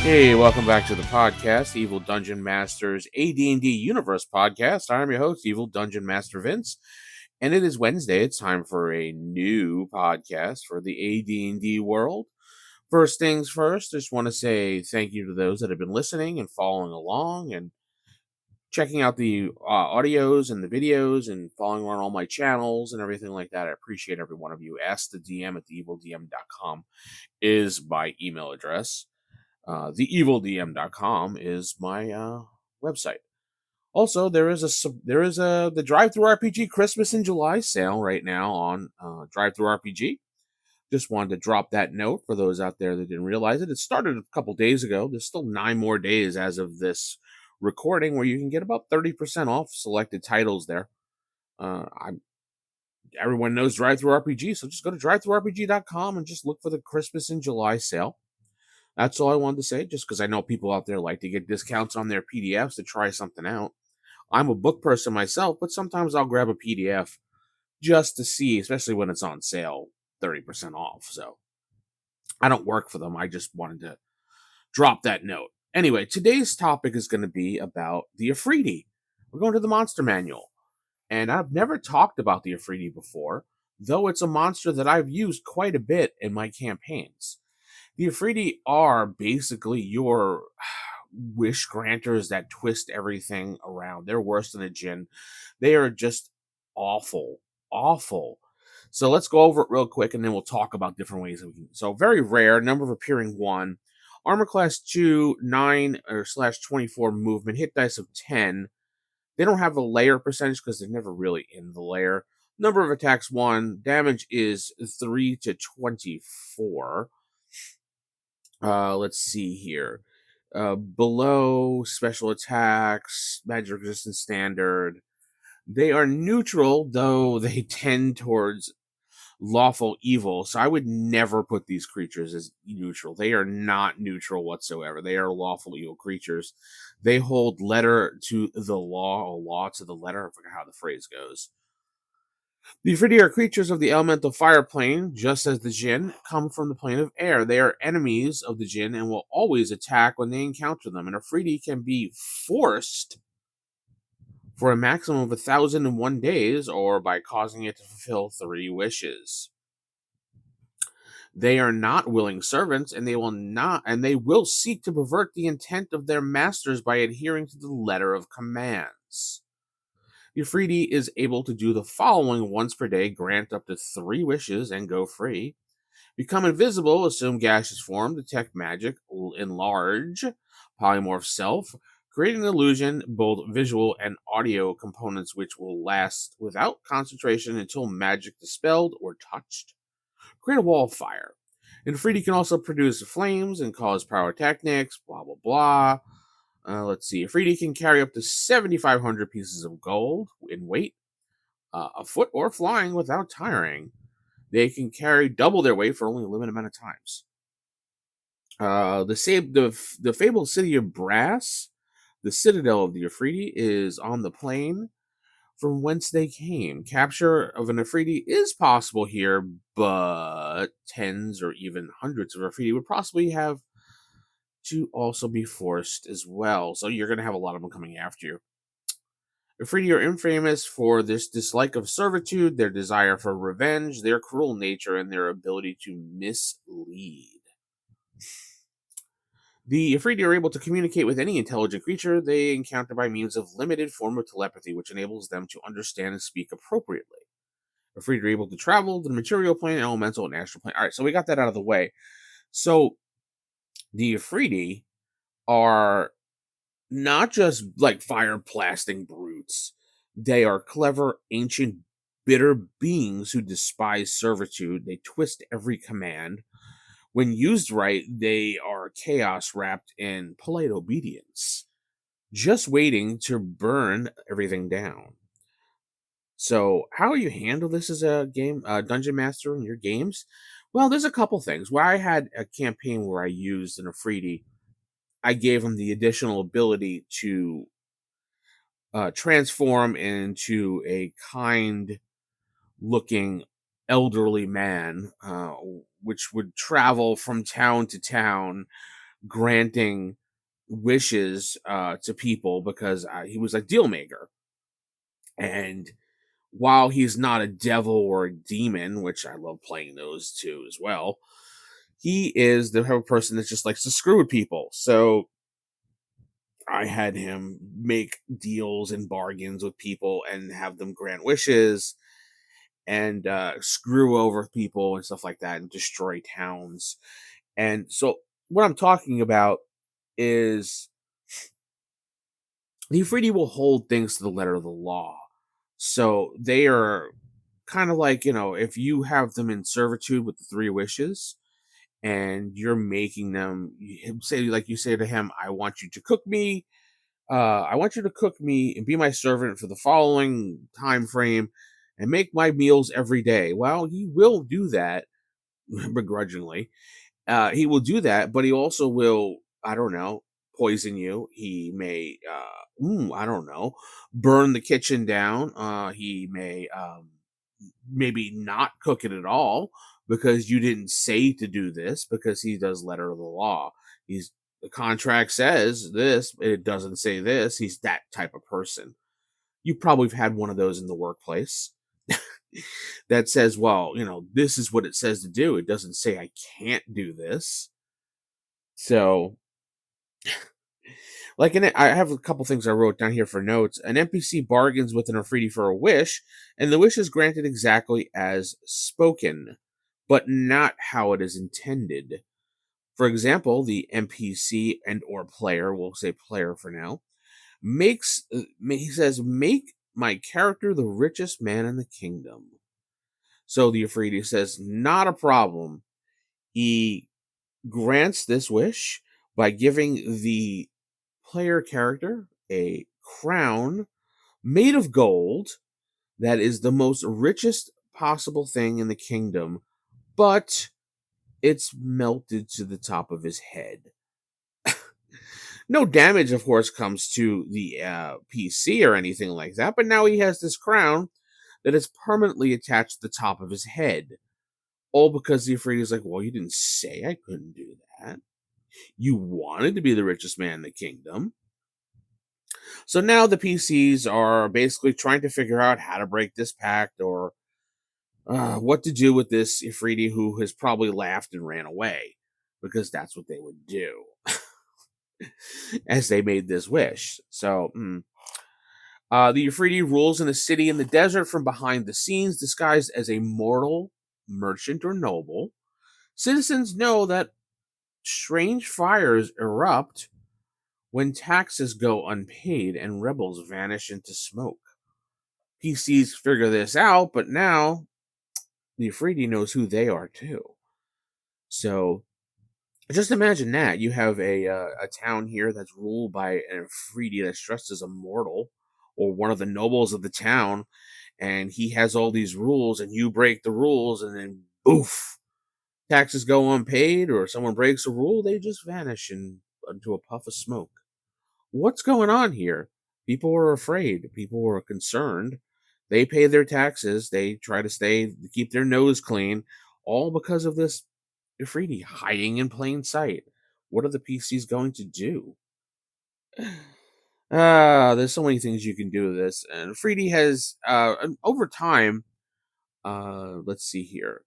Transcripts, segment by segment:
Hey, welcome back to the podcast, Evil Dungeon Masters AD&D Universe podcast. I'm your host, Evil Dungeon Master Vince, and it is Wednesday. It's time for a new podcast for the AD&D world. First things first, I just want to say thank you to those that have been listening and following along and checking out the audios and the videos and following around all my channels and everything like that. I appreciate every one of you. Ask the DM at theevildm.com is my email address. Theevildm.com is my website. Also, there is the Drive Through RPG Christmas in July sale right now on Drive Through RPG. Just wanted to drop that note for those out there that didn't realize it. It started a couple days ago. There's still 9 more days as of this recording where you can get about 30% off selected titles there. Everyone knows Drive Through RPG, so just go to drivethroughrpg.com and just look for the Christmas in July sale. That's all I wanted to say, just because I know people out there like to get discounts on their PDFs to try something out. I'm a book person myself, but sometimes I'll grab a PDF just to see, especially when it's on sale, 30% off. So I don't work for them. I just wanted to drop that note. Anyway, today's topic is going to be about the Efreeti. We're going to the monster manual. And I've never talked about the Efreeti before, though it's a monster that I've used quite a bit in my campaigns. The Efreeti are basically your wish granters that twist everything around. They're worse than a djinn. They are just awful, awful. So let's go over it real quick, and then we'll talk about different ways that we can. So very rare, number of appearing 1, armor class 2, 9 or /24 movement, hit dice of 10. They don't have a layer percentage because they're never really in the layer. Number of attacks 1, damage is 3 to 24. Let's see here. Below special attacks, magic resistance standard. They are neutral, though they tend towards lawful evil. So I would never put these creatures as neutral. They are not neutral whatsoever. They are lawful evil creatures. They hold letter to the law, or law to the letter. I forget how the phrase goes. The Efreeti are creatures of the elemental fire plane, just as the djinn come from the plane of air. They are enemies of the djinn and will always attack when they encounter them. An Efreeti can be forced for a maximum of 1,001 days, or by causing it to fulfill 3 wishes. They are not willing servants, and they will seek to pervert the intent of their masters by adhering to the letter of commands. Efreeti is able to do the following once per day: grant up to 3 wishes and go free. Become invisible, assume gaseous form, detect magic, enlarge, polymorph self, create an illusion, both visual and audio components which will last without concentration until magic dispelled or touched. Create a wall of fire. And Efreeti can also produce flames and cause pyrotechnics, blah blah blah. Let's see. Efreeti can carry up to 7,500 pieces of gold in weight, afoot or flying without tiring. They can carry double their weight for only a limited amount of times. The fabled city of Brass, the citadel of the Efreeti, is on the plain from whence they came. Capture of an Efreeti is possible here, but tens or even hundreds of Efreeti would possibly have to also be forced as well. So you're going to have a lot of them coming after you. Efreeti are infamous for this dislike of servitude, their desire for revenge, their cruel nature, and their ability to mislead. The Efreeti are able to communicate with any intelligent creature they encounter by means of limited form of telepathy, which enables them to understand and speak appropriately. Efreeti are able to travel to the material plane, elemental, and astral plane. All right, so we got that out of the way. So the Efreeti are not just like fire blasting brutes. They are clever, ancient, bitter beings who despise servitude. They twist every command. When used right, they are chaos wrapped in polite obedience, just waiting to burn everything down. So, how you handle this as a dungeon master in your games? Well, there's a couple things. Where I had a campaign where I used an Efreeti, I gave him the additional ability to transform into a kind looking elderly man, which would travel from town to town, granting wishes to people because he was a deal maker. And while he's not a devil or a demon, which I love playing those too as well, he is the type of person that just likes to screw with people. So I had him make deals and bargains with people and have them grant wishes and screw over people and stuff like that and destroy towns. And so, what I'm talking about is the Efreeti will hold things to the letter of the law. So, they are kind of like, if you have them in servitude with the three wishes and you're making them, say, like you say to him, I want you to cook me. I want you to cook me and be my servant for the following time frame and make my meals every day. Well, he will do that begrudgingly. He will do that, but he also will, I don't know, poison you. He may, I don't know, burn the kitchen down. He may maybe not cook it at all because you didn't say to do this because he does letter of the law. He's the contract says this, it doesn't say this. He's that type of person. You probably have had one of those in the workplace that says, well, this is what it says to do. It doesn't say I can't do this. So, I have a couple things I wrote down here for notes. An NPC bargains with an Efreeti for a wish, and the wish is granted exactly as spoken, but not how it is intended. For example, the NPC and or player, we'll say player for now, he says, make my character the richest man in the kingdom. So the Efreeti says, not a problem. He grants this wish by giving the player character a crown made of gold that is the most richest possible thing in the kingdom, but it's melted to the top of his head. No damage, of course, comes to the PC or anything like that, but now he has this crown that is permanently attached to the top of his head. All because the Efreeti is like, well, you didn't say I couldn't do that. You wanted to be the richest man in the kingdom. So now the PCs are basically trying to figure out how to break this pact or what to do with this Efreeti who has probably laughed and ran away because that's what they would do as they made this wish. So, the Efreeti rules in a city in the desert from behind the scenes, disguised as a mortal, merchant, or noble. Citizens know that strange fires erupt when taxes go unpaid and rebels vanish into smoke. PCs figure this out, but now the Efreeti knows who they are too. So just imagine that you have a town here that's ruled by an Efreeti that's dressed as a mortal or one of the nobles of the town, and he has all these rules, and you break the rules, and then boof, taxes go unpaid, or someone breaks a rule, they just vanish into a puff of smoke. What's going on here? People are afraid. People are concerned. They pay their taxes. They try to keep their nose clean, all because of this Efreeti hiding in plain sight. What are the PCs going to do? There's so many things you can do with this. And Efreeti has, over time, let's see here.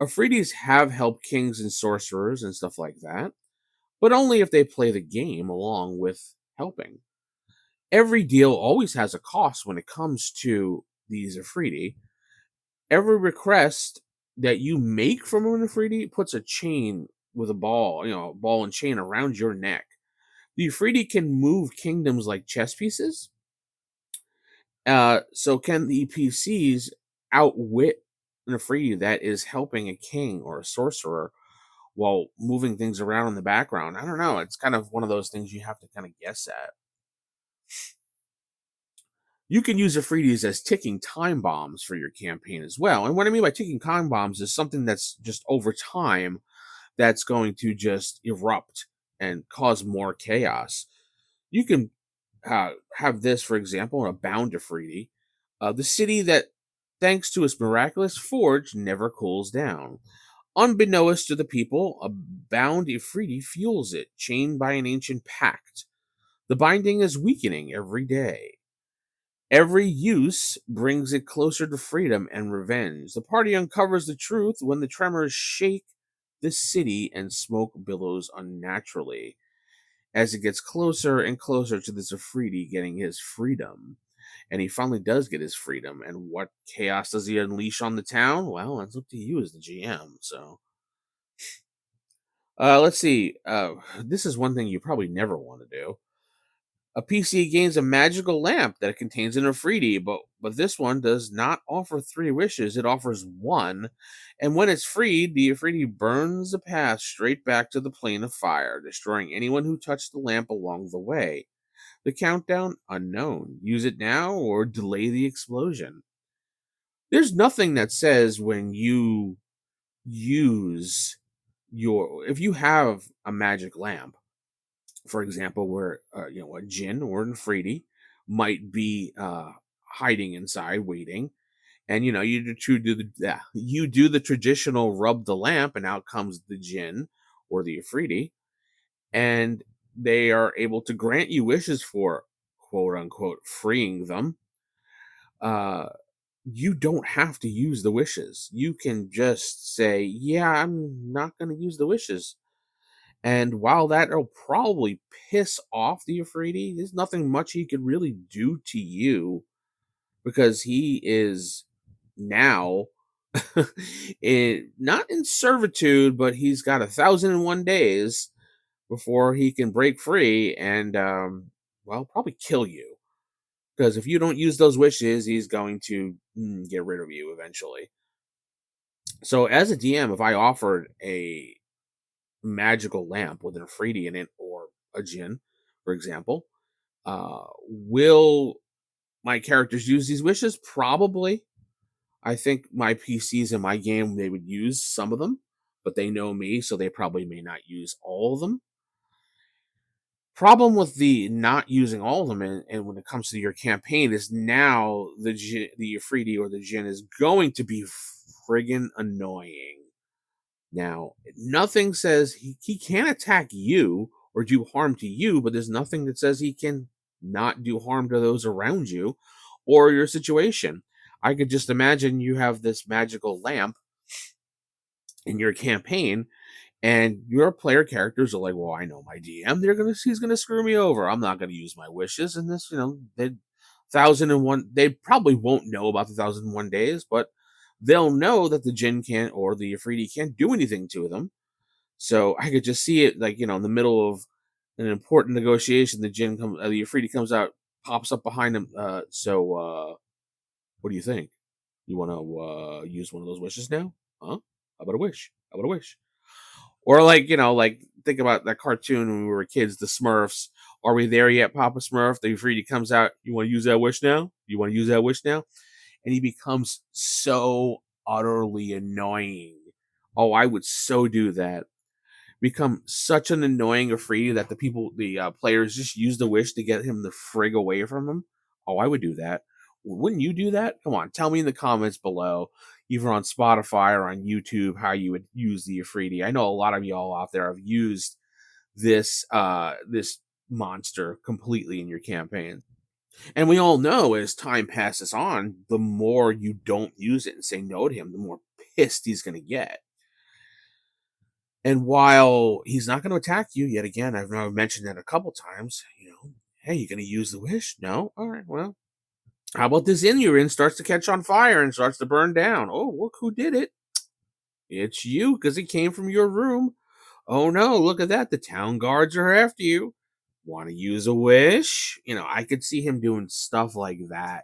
Efreetis have helped kings and sorcerers and stuff like that, but only if they play the game along with helping. Every deal always has a cost when it comes to these Efreeti. Every request that you make from an Efreeti puts a chain with a ball, ball and chain around your neck. The Efreeti can move kingdoms like chess pieces. So can the PCs outwit an Efreeti that is helping a king or a sorcerer while moving things around in the background? I don't know. It's kind of one of those things you have to kind of guess at. You can use Efreetis as ticking time bombs for your campaign as well. And what I mean by ticking time bombs is something that's just over time that's going to just erupt and cause more chaos. You can have this, for example, in a bound Efreeti. The city that, thanks to its miraculous forge, never cools down. Unbeknownst to the people, a bound Efreeti fuels it, chained by an ancient pact. The binding is weakening every day. Every use brings it closer to freedom and revenge. The party uncovers the truth when the tremors shake the city and smoke billows unnaturally. As it gets closer and closer to this Efreeti getting his freedom, and he finally does get his freedom. And what chaos does he unleash on the town? Well, that's up to you as the GM. So, let's see. This is one thing you probably never want to do. A PC gains a magical lamp that contains an Efreeti, but this one does not offer three wishes. It offers one, and when it's freed, the Efreeti burns the path straight back to the plane of fire, destroying anyone who touched the lamp along the way. The countdown unknown. Use it now or delay the explosion. There's nothing that says when you use if you have a magic lamp, for example, where a Jinn or an Efreeti might be hiding inside, waiting, and you do the traditional rub the lamp, and out comes the Jinn or the Efreeti, and they are able to grant you wishes for quote unquote freeing them. Uh, you don't have to use the wishes. You can just say, "Yeah, I'm not going to use the wishes." And while that'll probably piss off the Efreeti, there's nothing much he could really do to you because he is now not in servitude, but he's got 1,001 days before he can break free and, well, probably kill you. Because if you don't use those wishes, he's going to get rid of you eventually. So, as a DM, if I offered a magical lamp with an Efreeti in it or a Jinn, for example, will my characters use these wishes? Probably. I think my PCs in my game, they would use some of them, but they know me, so they probably may not use all of them. Problem with the not using all of them, and when it comes to your campaign, is now the Efreeti or the Jinn is going to be friggin' annoying. Now, nothing says he can't attack you or do harm to you, but there's nothing that says he can not do harm to those around you or your situation. I could just imagine you have this magical lamp in your campaign, and your player characters are like, "Well, I know my DM. He's gonna screw me over. I'm not gonna use my wishes." And this, they 1,001. They probably won't know about the 1,001 days, but they'll know that the Jinn can't or the Efreeti can't do anything to them. So I could just see it, like, in the middle of an important negotiation, the Efreeti comes out, pops up behind him. What do you think? You want to use one of those wishes now? Huh? How about a wish? How about a wish? Or, like, think about that cartoon when we were kids, the Smurfs. Are we there yet, Papa Smurf? The Efreeti comes out. You want to use that wish now? You want to use that wish now? And he becomes so utterly annoying. Oh, I would so do that. Become such an annoying Efreeti that the players just use the wish to get him the frig away from him. Oh, I would do that. Wouldn't you do that? Come on, tell me in the comments below, either on Spotify or on YouTube, how you would use the Efreeti. I know a lot of y'all out there have used this monster completely in your campaign. And we all know as time passes on, the more you don't use it and say no to him, the more pissed he's going to get. And while he's not going to attack you, yet again, I've now mentioned that a couple times, hey, you going to use the wish? No? All right, well, how about this inn you're in starts to catch on fire and starts to burn down? Oh, look who did it. It's you, because it came from your room. Oh no, look at that. The town guards are after you. Want to use a wish? I could see him doing stuff like that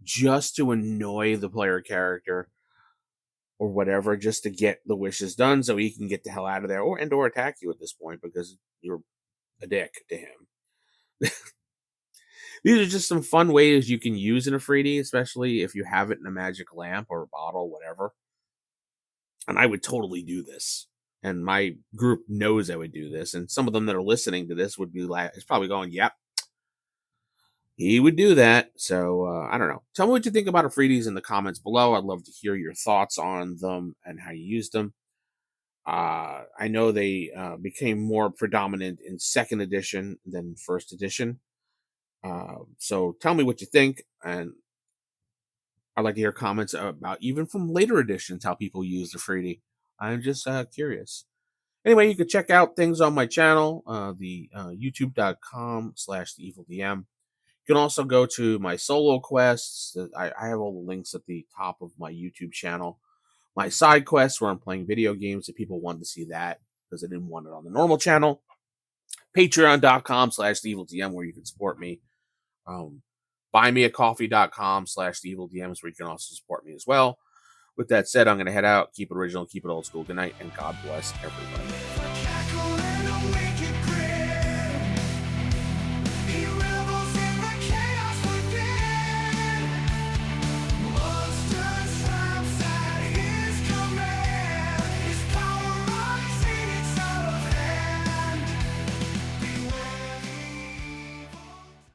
just to annoy the player character or whatever, just to get the wishes done so he can get the hell out of there or attack you at this point because you're a dick to him. These are just some fun ways you can use an Efreeti, especially if you have it in a magic lamp or a bottle, whatever. And I would totally do this. And my group knows I would do this. And some of them that are listening to this would be like, it's probably going, yep, he would do that. So I don't know. Tell me what you think about Efreetis in the comments below. I'd love to hear your thoughts on them and how you used them. I know they became more predominant in second edition than first edition. So tell me what you think, and I'd like to hear comments about even from later editions how people use the Efreeti. I'm just curious. Anyway, you can check out things on my channel, the youtube.com/the evil DM. You can also go to my solo quests. I have all the links at the top of my YouTube channel. My side quests where I'm playing video games if people want to see that because they didn't want it on the normal channel. Patreon.com/the evil DM where you can support me. Um, buymeacoffee.com/the evil DMs where you can also support me as well. With that said, I'm going to head out. Keep it original, keep it old school. Good night, and God bless everybody.